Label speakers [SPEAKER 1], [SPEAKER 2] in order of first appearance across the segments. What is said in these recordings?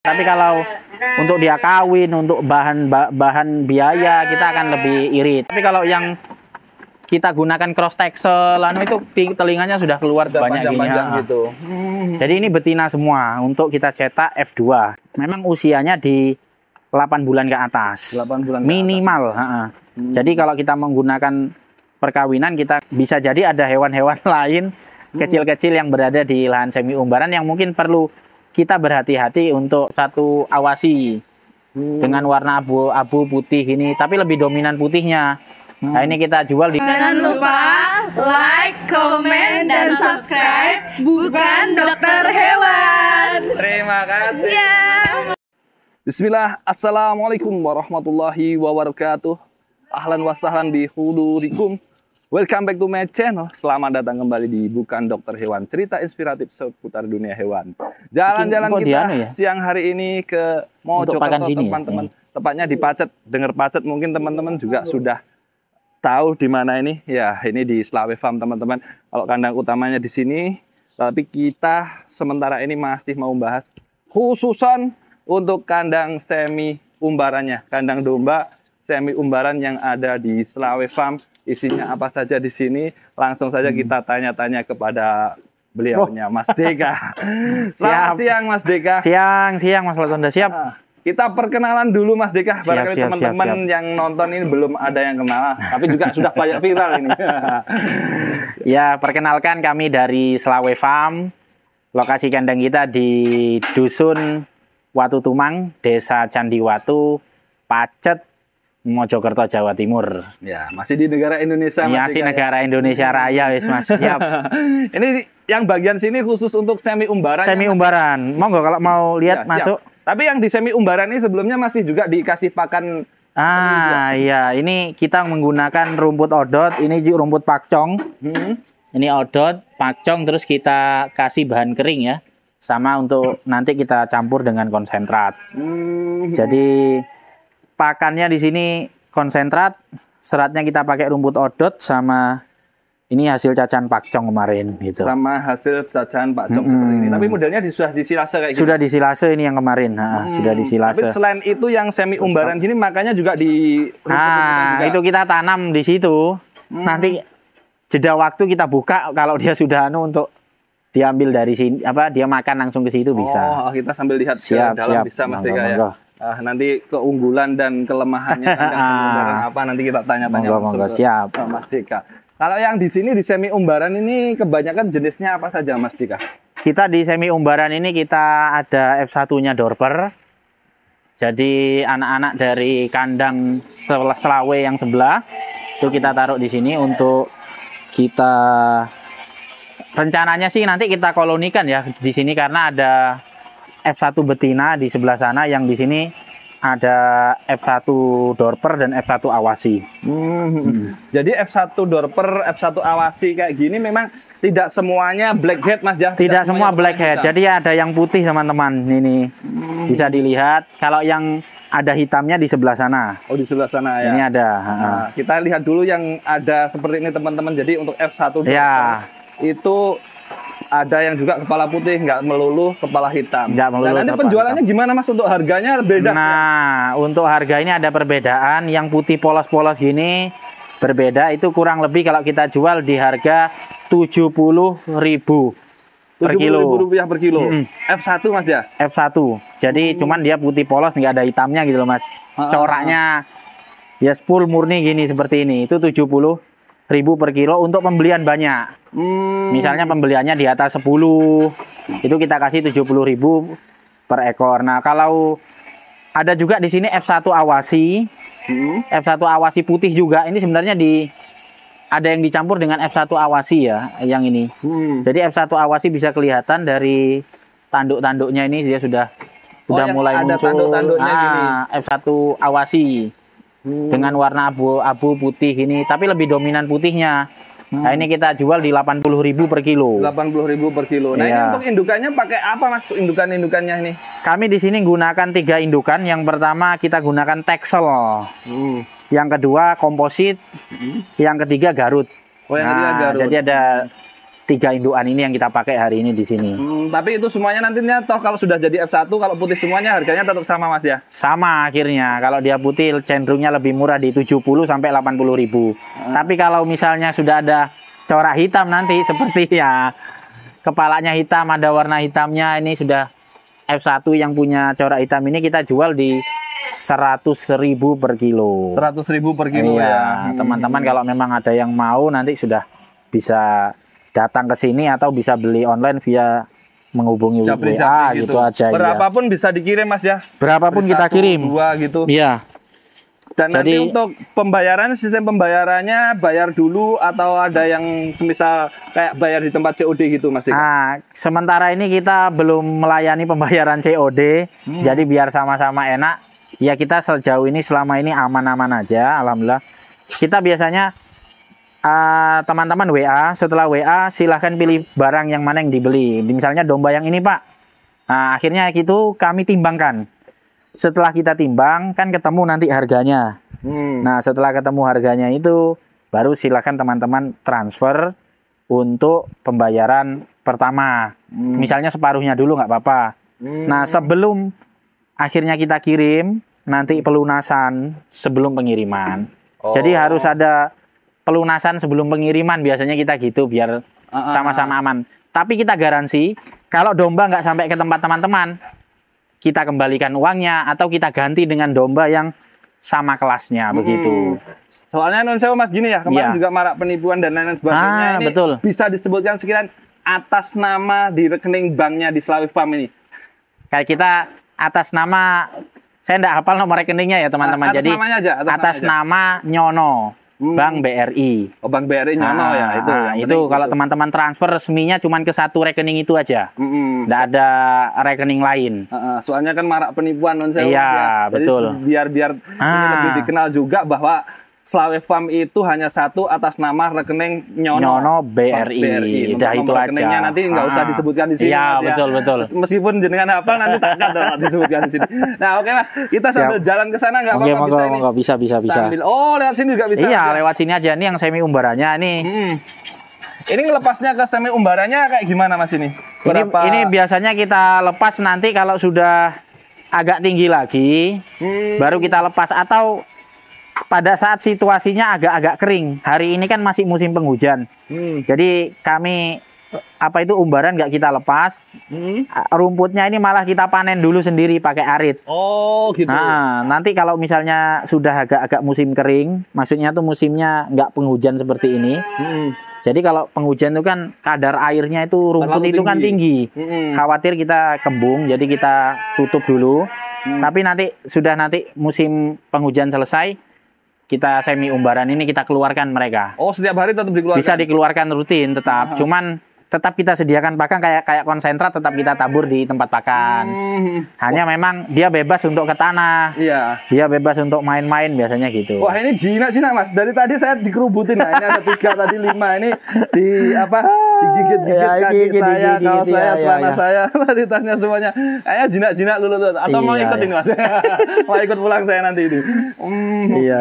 [SPEAKER 1] Tapi kalau untuk dia kawin, untuk bahan biaya kita akan lebih irit. Tapi kalau yang kita gunakan cross texel, itu telinganya sudah keluar banyak gini
[SPEAKER 2] gitu.
[SPEAKER 1] Jadi ini betina semua untuk kita cetak F2. Memang usianya di 8 bulan ke atas.
[SPEAKER 2] 8 bulan
[SPEAKER 1] minimal. Jadi kalau kita menggunakan perkawinan, kita bisa jadi ada hewan-hewan lain kecil-kecil yang berada di lahan semi umbaran yang mungkin perlu kita berhati-hati untuk satu awasi dengan warna abu putih ini, tapi lebih dominan putihnya. Nah ini kita jual di.
[SPEAKER 3] Jangan lupa like, komen, dan subscribe Bukan Dokter Hewan.
[SPEAKER 2] Terima kasih. Bismillah, assalamualaikum warahmatullahi wabarakatuh. Ahlan wa sahlan bi hudurikum. Welcome back to my channel. Selamat datang kembali di Bukan Dokter Hewan, cerita inspiratif seputar dunia hewan. Jalan-jalan kita siang hari ini ke Mojokerto, teman-teman. Tepatnya di Pacet. Dengar Pacet mungkin teman-teman juga sudah tahu di mana ini. Ya, ini di Slawe Farm, teman-teman. Kalau kandang utamanya di sini, tapi kita sementara ini masih mau bahas khususan untuk kandang semi umbarannya, kandang domba semi umbaran yang ada di Slawe Farm. Isinya apa saja di sini? Langsung saja kita tanya-tanya kepada beliaunya, Mas Deka. Selamat siang, Mas Deka.
[SPEAKER 1] Siang, Mas Latonda. Siap.
[SPEAKER 2] Kita perkenalan dulu, Mas Deka. Barangkali teman-teman yang nonton ini belum ada yang kenal, tapi juga sudah banyak viral ini.
[SPEAKER 1] Ya, perkenalkan kami dari Slawe Farm. Lokasi kandang kita di Dusun Watu Tumang, Desa Candiwatu, Pacet, Mojokerto, Jawa Timur.
[SPEAKER 2] Ya, masih di negara Indonesia.
[SPEAKER 1] Masih negara Indonesia Raya, wis Mas. Siap.
[SPEAKER 2] Ini yang bagian sini khusus untuk semi umbaran.
[SPEAKER 1] Semi umbaran. Monggo kalau mau lihat masuk.
[SPEAKER 2] Siap. Tapi yang di semi umbaran ini sebelumnya masih juga dikasih pakan.
[SPEAKER 1] Iya, ini kita menggunakan rumput odot, ini juga rumput pakcong. Ini odot, pakcong, terus kita kasih bahan kering ya. Sama untuk nanti kita campur dengan konsentrat. Jadi pakannya di sini konsentrat, seratnya kita pakai rumput odot sama ini hasil cacahan pakcong kemarin gitu.
[SPEAKER 2] Sama hasil cacahan pakcong seperti ini. Tapi modelnya sudah disilase kayak gitu.
[SPEAKER 1] Sudah disilase ini yang kemarin. Sudah disilase.
[SPEAKER 2] Tapi selain itu yang semi umbaran gini makanya juga di
[SPEAKER 1] itu kita tanam di situ. Nanti jeda waktu kita buka kalau dia sudah untuk diambil dari sini, dia makan langsung ke situ bisa.
[SPEAKER 2] Oh, kita sambil lihat ke dalam bisa Mas Deka ya. Nanti keunggulan dan kelemahannya apa nanti kita tanya-tanya
[SPEAKER 1] siap
[SPEAKER 2] Mas Deka. Kalau yang di sini di semi umbaran ini kebanyakan jenisnya apa saja Mas Deka?
[SPEAKER 1] Kita di semi umbaran ini kita ada F1-nya Dorper. Jadi anak-anak dari kandang Slawe yang sebelah itu kita taruh di sini untuk kita rencananya sih nanti kita kolonikan ya di sini karena ada F1 betina di sebelah sana, yang di sini ada F1 Dorper dan F1 Awasi.
[SPEAKER 2] Jadi F1 Dorper, F1 Awasi kayak gini memang tidak semuanya blackhead Mas ya?
[SPEAKER 1] Tidak semua blackhead. Jadi ada yang putih teman-teman. Ini bisa dilihat. Kalau yang ada hitamnya di sebelah sana.
[SPEAKER 2] Oh, di sebelah sana ya.
[SPEAKER 1] Ini ada.
[SPEAKER 2] Kita lihat dulu yang ada seperti ini teman-teman. Jadi untuk F1 Dorper itu ada yang juga kepala putih, nggak melulu kepala hitam.
[SPEAKER 1] Nggak melulu.
[SPEAKER 2] Nah, nanti penjualannya gimana Mas? Untuk harganya beda?
[SPEAKER 1] Nah, untuk harga ini ada perbedaan. Yang putih polos-polos gini berbeda. Itu kurang lebih kalau kita jual di harga 70.000 per kilo.
[SPEAKER 2] Rupiah per kilo. F1 Mas ya?
[SPEAKER 1] F1. Jadi cuman dia putih polos, nggak ada hitamnya gitu loh Mas. Coraknya ya full murni gini seperti ini. Itu 70.000 per kilo untuk pembelian banyak. Misalnya pembeliannya di atas 10, itu kita kasih 70.000 per ekor. Nah, kalau ada juga di sini F1 Awasi. F1 Awasi putih juga. Ini sebenarnya ada yang dicampur dengan F1 Awasi ya, yang ini. Jadi F1 Awasi bisa kelihatan dari tanduk-tanduknya ini dia sudah mulai
[SPEAKER 2] ada
[SPEAKER 1] muncul.
[SPEAKER 2] Tanduk-tanduknya gini.
[SPEAKER 1] F1 Awasi. Dengan warna abu putih ini, tapi lebih dominan putihnya. Nah, ini kita jual di 80.000 per kilo.
[SPEAKER 2] 80.000 per kilo. Nah, ini untuk indukannya pakai apa Mas? Indukan-indukannya ini?
[SPEAKER 1] Kami di sini gunakan 3 indukan. Yang pertama kita gunakan Texel. Yang kedua komposit. Yang ketiga Garut.
[SPEAKER 2] Oh, yang ketiga Garut.
[SPEAKER 1] Jadi ada 3 indukan ini yang kita pakai hari ini di sini.
[SPEAKER 2] Tapi itu semuanya nantinya toh kalau sudah jadi F1 kalau putih semuanya harganya tetap sama Mas ya?
[SPEAKER 1] Sama akhirnya. Kalau dia putih cenderungnya lebih murah di 70 sampai 80 ribu. Tapi kalau misalnya sudah ada corak hitam nanti seperti ya kepalanya hitam, ada warna hitamnya, ini sudah F1 yang punya corak hitam ini kita jual di 100.000 per kilo.
[SPEAKER 2] 100.000 per kilo
[SPEAKER 1] iya,
[SPEAKER 2] ya.
[SPEAKER 1] Teman-teman kalau memang ada yang mau nanti sudah bisa datang ke sini atau bisa beli online via menghubungi
[SPEAKER 2] Japri,
[SPEAKER 1] WA gitu aja.
[SPEAKER 2] Berapapun bisa dikirim Mas ya.
[SPEAKER 1] Berapapun kita kirim.
[SPEAKER 2] 2 gitu.
[SPEAKER 1] Iya.
[SPEAKER 2] Dan
[SPEAKER 1] Jadi,
[SPEAKER 2] nanti untuk pembayaran, sistem pembayarannya bayar dulu atau ada yang semisal kayak bayar di tempat COD gitu Mas Dika?
[SPEAKER 1] Nah, sementara ini kita belum melayani pembayaran COD. Jadi biar sama-sama enak. Ya kita sejauh ini selama ini aman-aman aja, alhamdulillah. Kita biasanya teman-teman WA, setelah WA silahkan pilih barang yang mana yang dibeli. Misalnya domba yang ini Pak. Nah, akhirnya itu kami timbangkan. Setelah kita timbang kan ketemu nanti harganya. Nah, setelah ketemu harganya itu baru silahkan teman-teman transfer untuk pembayaran pertama. Misalnya separuhnya dulu nggak apa-apa. Nah, sebelum akhirnya kita kirim, nanti pelunasan sebelum pengiriman. Jadi harus ada pelunasan sebelum pengiriman, biasanya kita gitu biar sama-sama aman. Tapi kita garansi kalau domba nggak sampai ke tempat teman-teman, kita kembalikan uangnya atau kita ganti dengan domba yang sama kelasnya begitu.
[SPEAKER 2] Soalnya non sewa Mas gini ya, kemarin juga marak penipuan dan lain-lain sebagainya. Ini
[SPEAKER 1] betul.
[SPEAKER 2] Bisa disebutkan sekalian atas nama di rekening banknya di Slawi Farm ini.
[SPEAKER 1] Kayak kita atas nama, saya enggak hafal nomor rekeningnya ya teman-teman. Jadi
[SPEAKER 2] namanya aja,
[SPEAKER 1] atas nama Nyono. Bank BRI.
[SPEAKER 2] Oh, Bank BRI Nyono ya itu.
[SPEAKER 1] Itu kalau teman-teman transfer resminya cuma ke satu rekening itu aja. Nggak ada rekening lain.
[SPEAKER 2] Soalnya kan marak penipuan non sewa.
[SPEAKER 1] Iya,
[SPEAKER 2] ya.
[SPEAKER 1] betul.
[SPEAKER 2] Biar ini lebih dikenal juga bahwa Slawi Farm itu hanya satu atas nama rekening Nyono
[SPEAKER 1] BRI. Udah itu aja.
[SPEAKER 2] Rekeningnya nanti nggak usah disebutkan di sini.
[SPEAKER 1] Iya,
[SPEAKER 2] Mas,
[SPEAKER 1] betul,
[SPEAKER 2] ya.
[SPEAKER 1] betul.
[SPEAKER 2] Meskipun jenengan hafal nanti takkan disebutkan di sini. Nah, oke Mas, kita sambil jalan ke sana nggak apa-apa
[SPEAKER 1] bisa ini. Bisa.
[SPEAKER 2] Sambil, lewat sini juga bisa.
[SPEAKER 1] Iya, lewat sini aja. Ini yang semi umbarannya nih.
[SPEAKER 2] Ini ngelepasnya ke semi umbarannya kayak gimana Mas ini?
[SPEAKER 1] Ini biasanya kita lepas nanti kalau sudah agak tinggi lagi, baru kita lepas atau pada saat situasinya agak-agak kering. Hari ini kan masih musim penghujan. Jadi kami umbaran nggak kita lepas. Rumputnya ini malah kita panen dulu sendiri pakai arit.
[SPEAKER 2] Oh gitu.
[SPEAKER 1] Nah, nanti kalau misalnya sudah agak-agak musim kering, maksudnya tuh musimnya nggak penghujan seperti ini. Jadi kalau penghujan itu kan kadar airnya itu rumput itu kan tinggi. Khawatir kita kembung, jadi kita tutup dulu. Tapi nanti musim penghujan selesai, kita semi umbaran ini kita keluarkan mereka.
[SPEAKER 2] Oh, setiap hari tetap dikeluarkan? Bisa
[SPEAKER 1] dikeluarkan rutin tetap. Cuman tetap kita sediakan pakan kayak konsentrat, tetap kita tabur di tempat pakan. Hanya memang dia bebas untuk ke tanah.
[SPEAKER 2] Iya.
[SPEAKER 1] Dia bebas untuk main-main biasanya gitu.
[SPEAKER 2] Wah, ini jinak Mas. Dari tadi saya dikerubutin. Nah, ini ada 3 tadi 5 ini digigit-gigit kaki saya, kaos saya, celana saya, tadi tasnya semuanya. Kayaknya jinak-jinak dulu tuh. Atau mau ikut ini Mas? Mau ikut pulang saya nanti ini.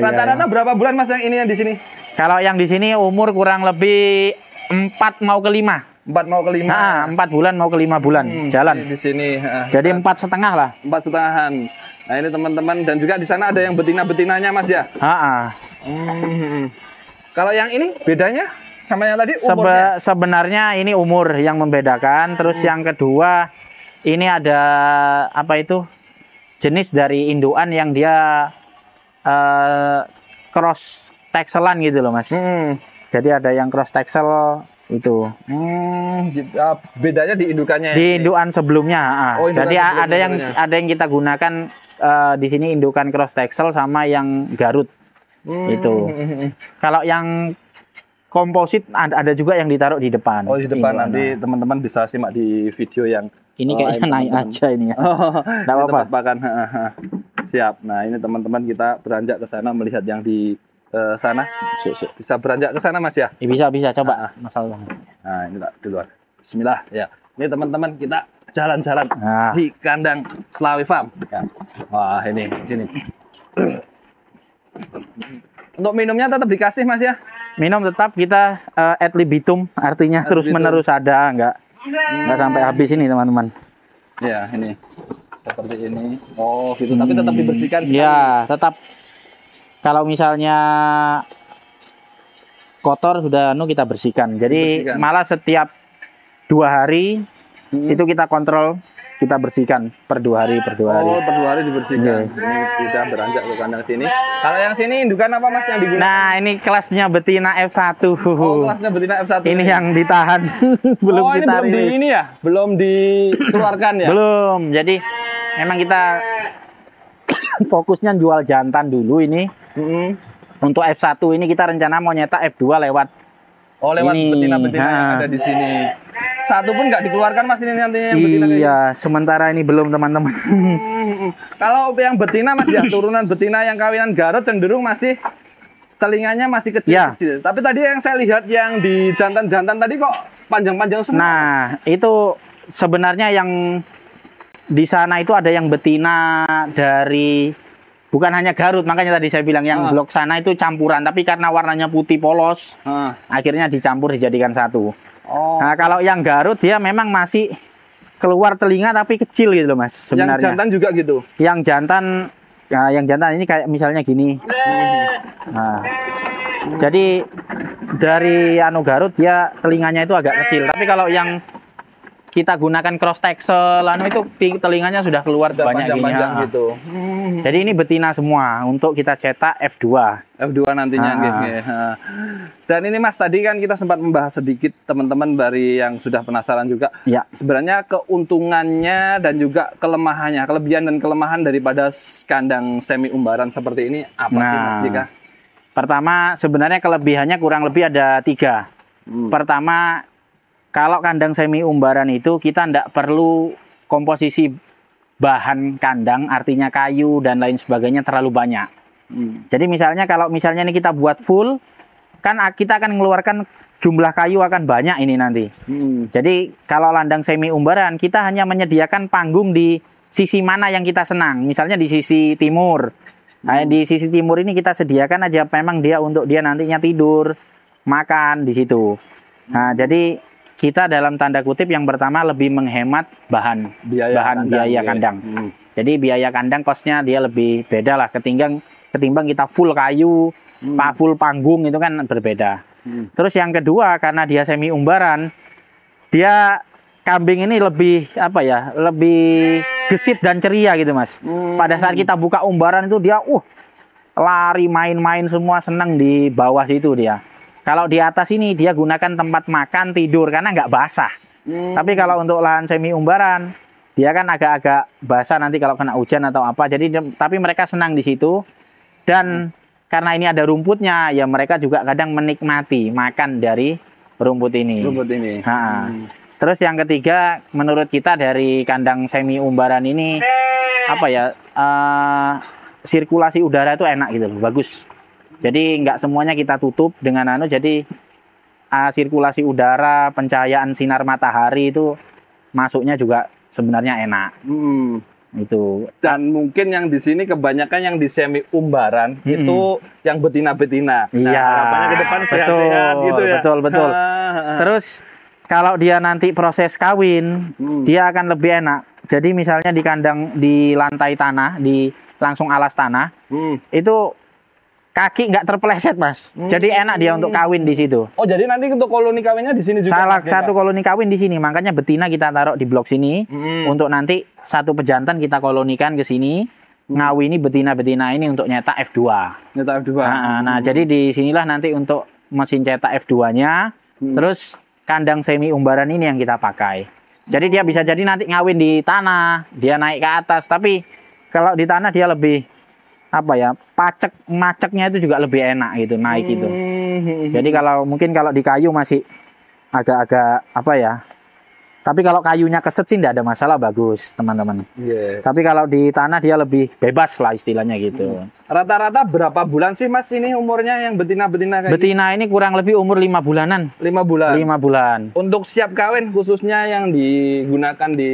[SPEAKER 2] Rata-rata berapa bulan Mas yang ini yang di sini?
[SPEAKER 1] Kalau yang di sini umur kurang lebih 4 mau ke 5.
[SPEAKER 2] 4 mau ke 5.
[SPEAKER 1] Nah, 4 bulan mau ke 5 bulan jalan.
[SPEAKER 2] Di sini.
[SPEAKER 1] Jadi 4,5 lah.
[SPEAKER 2] 4,5-an. Nah, ini teman-teman, dan juga di sana ada yang betina-betinanya Mas ya? Kalau yang ini bedanya sama yang tadi umurnya?
[SPEAKER 1] Sebenarnya ini umur yang membedakan. Terus yang kedua, ini ada jenis dari indukan yang dia cross texelan gitu loh Mas. Jadi ada yang cross texel itu.
[SPEAKER 2] Bedanya di indukannya.
[SPEAKER 1] Di indukan sebelumnya. Jadi
[SPEAKER 2] sebelumnya.
[SPEAKER 1] ada yang kita gunakan di sini indukan cross texel sama yang Garut. Itu. Kalau yang komposit ada juga yang ditaruh di depan.
[SPEAKER 2] Oh, di depan nanti teman-teman bisa simak di video yang
[SPEAKER 1] ini kayaknya naik aja ini ya. Enggak apa-apa.
[SPEAKER 2] Pakan. Siap. Nah, ini teman-teman kita beranjak ke sana melihat yang di sana. Bisa beranjak ke sana Mas ya?
[SPEAKER 1] Bisa coba. Masalah.
[SPEAKER 2] Nah, ini tak di luar. Bismillah ya. Ini teman-teman kita jalan-jalan di kandang Slawi Farm. Ya. Wah, ini. Untuk minumnya tetap dikasih Mas ya?
[SPEAKER 1] minum tetap kita ad libitum, artinya
[SPEAKER 2] Ad
[SPEAKER 1] terus
[SPEAKER 2] libitum.
[SPEAKER 1] menerus ada, nggak sampai habis ini teman-teman.
[SPEAKER 2] Ya, ini seperti ini. Oh, gitu. Tapi tetap dibersihkan.
[SPEAKER 1] Ya, tetap kalau misalnya kotor sudah kita bersihkan. Jadi
[SPEAKER 2] Dibersihkan.
[SPEAKER 1] malah setiap 2 hari itu kita kontrol, kita bersihkan per 2 hari, per 2 hari.
[SPEAKER 2] Oh, per 2 hari dibersihkan.
[SPEAKER 1] Iya.
[SPEAKER 2] Ini kita beranjak ke kandang sini. Kalau yang sini indukan apa Mas yang digunakan?
[SPEAKER 1] Nah, ini kelasnya betina F1.
[SPEAKER 2] Oh, kelasnya betina F1.
[SPEAKER 1] Ini yang ditahan belum
[SPEAKER 2] oh, ini
[SPEAKER 1] kita
[SPEAKER 2] belum di
[SPEAKER 1] rilis.
[SPEAKER 2] ini ya? Belum dikeluarkan ya?
[SPEAKER 1] Belum. Jadi memang kita fokusnya jual jantan dulu ini.
[SPEAKER 2] Mm-mm.
[SPEAKER 1] Untuk F1 ini kita rencana mau nyetak F2 lewat.
[SPEAKER 2] Oh, lewat
[SPEAKER 1] Ini,
[SPEAKER 2] betina-betina yang ada di sini. Satu pun nggak dikeluarkan Mas ini nantinya yang betina kayak
[SPEAKER 1] Iya, sementara ini belum teman-teman.
[SPEAKER 2] Kalau yang betina Mas ya, turunan betina yang kawinan Garut cenderung masih telinganya masih kecil-kecil. Tapi tadi yang saya lihat yang di jantan-jantan tadi kok panjang-panjang semua.
[SPEAKER 1] Nah, itu sebenarnya yang di sana itu ada yang betina dari bukan hanya Garut, makanya tadi saya bilang yang blok sana itu campuran, tapi karena warnanya putih polos, akhirnya dicampur dijadikan satu.
[SPEAKER 2] Oh.
[SPEAKER 1] Nah, kalau yang Garut dia memang masih keluar telinga tapi kecil gitu loh Mas sebenarnya.
[SPEAKER 2] Yang jantan juga gitu.
[SPEAKER 1] Yang jantan, nah, yang jantan ini kayak misalnya gini. Nah, jadi dari Garut dia telinganya itu agak kecil. Tapi kalau yang kita gunakan cross texel, itu telinganya sudah keluar
[SPEAKER 2] Udah
[SPEAKER 1] banyak gini.
[SPEAKER 2] panjang-panjang
[SPEAKER 1] Ya.
[SPEAKER 2] gitu.
[SPEAKER 1] Jadi ini betina semua untuk kita cetak F2.
[SPEAKER 2] F2 nantinya. Nggih. Dan ini Mas tadi kan kita sempat membahas sedikit teman-teman dari yang sudah penasaran juga.
[SPEAKER 1] Ya.
[SPEAKER 2] Sebenarnya keuntungannya dan juga kelemahannya, kelebihan dan kelemahan daripada kandang semi umbaran seperti ini apa sih Mas Jika?
[SPEAKER 1] Pertama sebenarnya kelebihannya kurang lebih ada 3. Pertama, kalau kandang semi umbaran itu kita tidak perlu komposisi bahan kandang, artinya kayu dan lain sebagainya terlalu banyak. Jadi misalnya kalau misalnya ini kita buat full, kan kita akan mengeluarkan jumlah kayu akan banyak ini nanti. Jadi kalau landang semi umbaran kita hanya menyediakan panggung di sisi mana yang kita senang. Misalnya di sisi timur. Nah, di sisi timur ini kita sediakan aja memang dia untuk dia nantinya tidur, makan di situ. Nah, jadi kita dalam tanda kutip yang pertama lebih menghemat biaya kandang. Jadi biaya kandang kosnya dia lebih beda lah ketimbang kita full kayu, full panggung itu kan berbeda. Terus yang kedua karena dia semi umbaran, dia kambing ini lebih lebih gesit dan ceria gitu Mas. Pada saat kita buka umbaran itu dia lari main-main semua, seneng di bawah situ dia. Kalau di atas ini dia gunakan tempat makan, tidur karena nggak basah. Tapi kalau untuk lahan semi umbaran, dia kan agak-agak basah nanti kalau kena hujan atau apa. Jadi tapi mereka senang di situ. Dan karena ini ada rumputnya, ya mereka juga kadang menikmati makan dari rumput ini. Terus yang ketiga, menurut kita dari kandang semi umbaran ini sirkulasi udara itu enak gitu loh, bagus. Jadi nggak semuanya kita tutup dengan jadi sirkulasi udara, pencahayaan sinar matahari itu masuknya juga sebenarnya enak. Itu.
[SPEAKER 2] Dan mungkin yang di sini kebanyakan yang di semi umbaran itu yang betina-betina.
[SPEAKER 1] Iya.
[SPEAKER 2] Harapannya ke depan sehat-sehat gitu ya.
[SPEAKER 1] Betul. Terus kalau dia nanti proses kawin, dia akan lebih enak. Jadi misalnya di kandang di lantai tanah, di langsung alas tanah, itu kaki nggak terpeleset Mas. Jadi enak dia untuk kawin di situ.
[SPEAKER 2] Oh jadi nanti untuk koloni kawinnya di sini juga.
[SPEAKER 1] Salah satu koloni kawin di sini, makanya betina kita taruh di blok sini untuk nanti satu pejantan kita kolonikan ke sini, ngawini betina-betina ini untuk nyetak F2.
[SPEAKER 2] Nyetak F2.
[SPEAKER 1] Nah, jadi di sinilah nanti untuk mesin cetak F2-nya, terus kandang semi umbaran ini yang kita pakai. Jadi dia bisa jadi nanti ngawin di tanah, dia naik ke atas, tapi kalau di tanah dia lebih maceknya itu juga lebih enak gitu, naik gitu. Jadi mungkin kalau di kayu masih agak-agak tapi kalau kayunya keset sih tidak ada masalah, bagus teman-teman. Tapi kalau di tanah dia lebih bebas lah istilahnya gitu.
[SPEAKER 2] Rata-rata berapa bulan sih Mas ini umurnya yang betina-betina kayak
[SPEAKER 1] Betina ini kurang lebih umur 5 bulanan.
[SPEAKER 2] 5 bulan.
[SPEAKER 1] 5 bulan.
[SPEAKER 2] Untuk siap kawin khususnya yang digunakan di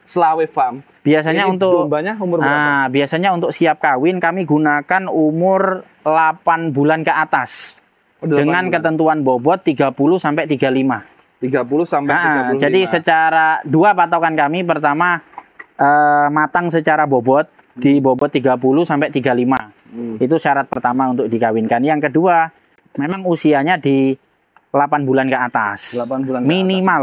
[SPEAKER 2] Slawe Farm.
[SPEAKER 1] Biasanya
[SPEAKER 2] ini
[SPEAKER 1] untuk
[SPEAKER 2] dombanya umur berapa?
[SPEAKER 1] Biasanya untuk siap kawin kami gunakan umur 8 bulan ke atas. dengan ketentuan bobot 30 sampai 35.
[SPEAKER 2] 30 sampai
[SPEAKER 1] Nah,
[SPEAKER 2] 35.
[SPEAKER 1] jadi secara dua patokan kami, pertama matang secara bobot di bobot 30 sampai 35. Itu syarat pertama untuk dikawinkan. Yang kedua, memang usianya di 8 bulan ke atas.
[SPEAKER 2] 8 bulan ke
[SPEAKER 1] minimal.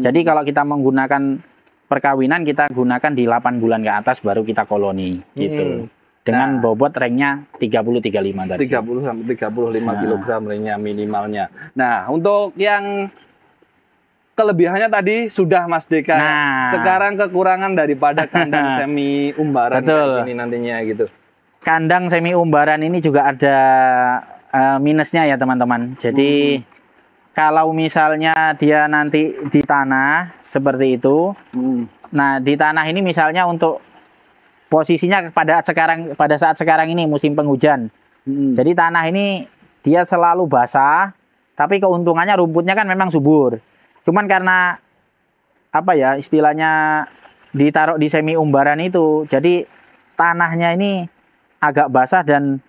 [SPEAKER 1] Jadi kalau kita menggunakan perkawinan, kita gunakan di 8 bulan ke atas baru kita koloni gitu. Dengan bobot ringnya 30-35 tadi.
[SPEAKER 2] 30 sampai 35 kg ringnya minimalnya. Nah, untuk yang kelebihannya tadi sudah Mas Deka.
[SPEAKER 1] Nah.
[SPEAKER 2] Sekarang kekurangan daripada kandang semi umbaran
[SPEAKER 1] Betul.
[SPEAKER 2] ini nantinya gitu.
[SPEAKER 1] Kandang semi umbaran ini juga ada minusnya ya teman-teman. Jadi kalau misalnya dia nanti di tanah seperti itu, nah di tanah ini misalnya untuk posisinya pada saat sekarang ini musim penghujan. Jadi tanah ini dia selalu basah, tapi keuntungannya rumputnya kan memang subur. Cuman karena apa ya istilahnya ditaruh di semi umbaran itu, jadi tanahnya ini agak basah dan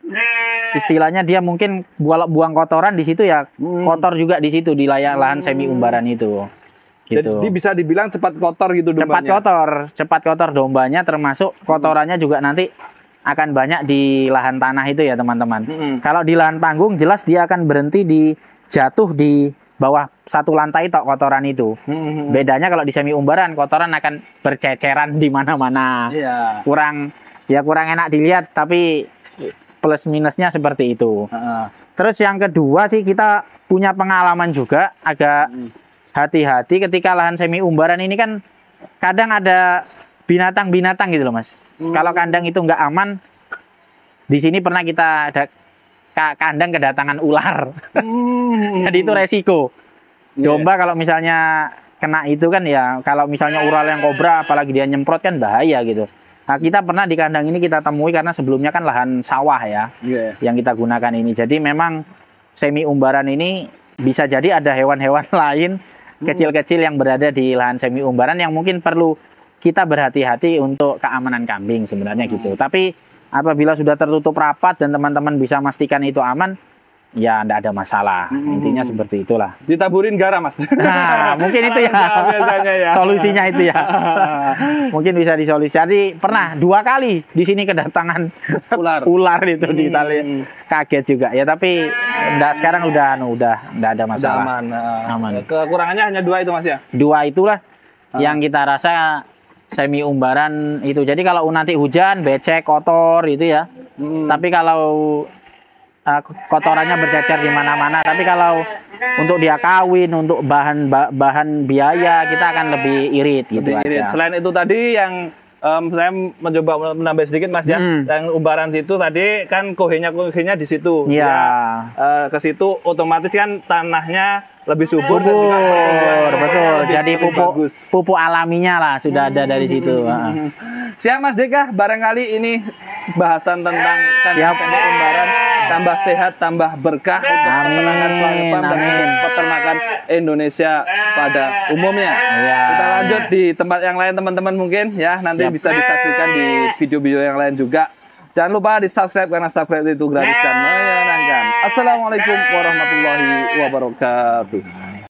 [SPEAKER 1] istilahnya dia mungkin buang kotoran di situ ya, kotor juga di situ di lahan semi umbaran itu. Gitu.
[SPEAKER 2] Jadi bisa dibilang cepat kotor gitu dombanya.
[SPEAKER 1] Cepat kotor dombanya, termasuk kotorannya juga nanti akan banyak di lahan tanah itu ya teman-teman. Kalau di lahan panggung jelas dia akan berhenti jatuh di bawah satu lantai tok kotoran itu. Bedanya kalau di semi umbaran kotoran akan berceceran di mana-mana. Kurang enak dilihat, tapi plus minusnya seperti itu. Terus yang kedua sih kita punya pengalaman juga agak hati-hati ketika lahan semi umbaran ini kan kadang ada binatang-binatang gitu loh Mas. Kalau kandang itu nggak aman, di sini pernah kita ada kandang kedatangan ular. Jadi itu resiko. Domba kalau misalnya kena itu kan ya, kalau misalnya ular yang kobra apalagi dia nyemprot kan bahaya gitu. Nah kita pernah di kandang ini kita temui karena sebelumnya kan lahan sawah ya yang kita gunakan ini. Jadi memang semi umbaran ini bisa jadi ada hewan-hewan lain kecil-kecil yang berada di lahan semi umbaran yang mungkin perlu kita berhati-hati untuk keamanan kambing sebenarnya gitu. Tapi apabila sudah tertutup rapat dan teman-teman bisa memastikan itu aman, ya enggak ada masalah. Intinya seperti itulah.
[SPEAKER 2] Ditaburin garam Mas.
[SPEAKER 1] Nah, mungkin itu ya.
[SPEAKER 2] Biasanya ya.
[SPEAKER 1] Solusinya itu ya. Mungkin bisa disolusi. Jadi pernah 2 kali di sini kedatangan ular itu di tali. Kaget juga ya, tapi sekarang udah enggak ada masalah.
[SPEAKER 2] Aman. Kekurangannya hanya 2 itu Mas ya.
[SPEAKER 1] 2 itulah yang kita rasa semi umbaran itu. Jadi kalau nanti hujan becek kotor itu ya. Tapi kalau kotorannya bercecer di mana-mana. Tapi kalau untuk dia kawin, untuk bahan biaya kita akan lebih irit gitu aja.
[SPEAKER 2] Selain itu tadi yang saya mencoba menambah sedikit Mas ya. Yang umbaran situ tadi kan kohenya di situ.
[SPEAKER 1] Iya.
[SPEAKER 2] Ya, ke situ otomatis kan tanahnya lebih subur.
[SPEAKER 1] Betul. Jadi pupuk alaminya lah sudah ada dari situ.
[SPEAKER 2] Siap Mas Deka, barangkali ini bahasan tentang kandang semi umbaran tambah sehat, tambah berkah untuk peternakan Selangepan dan peternakan Indonesia pada umumnya. Kita lanjut di tempat yang lain teman-teman mungkin ya, nanti bisa disaksikan di video-video yang lain juga. Jangan lupa di subscribe karena subscribe itu gratis dan menyenangkan. Assalamualaikum warahmatullahi wabarakatuh.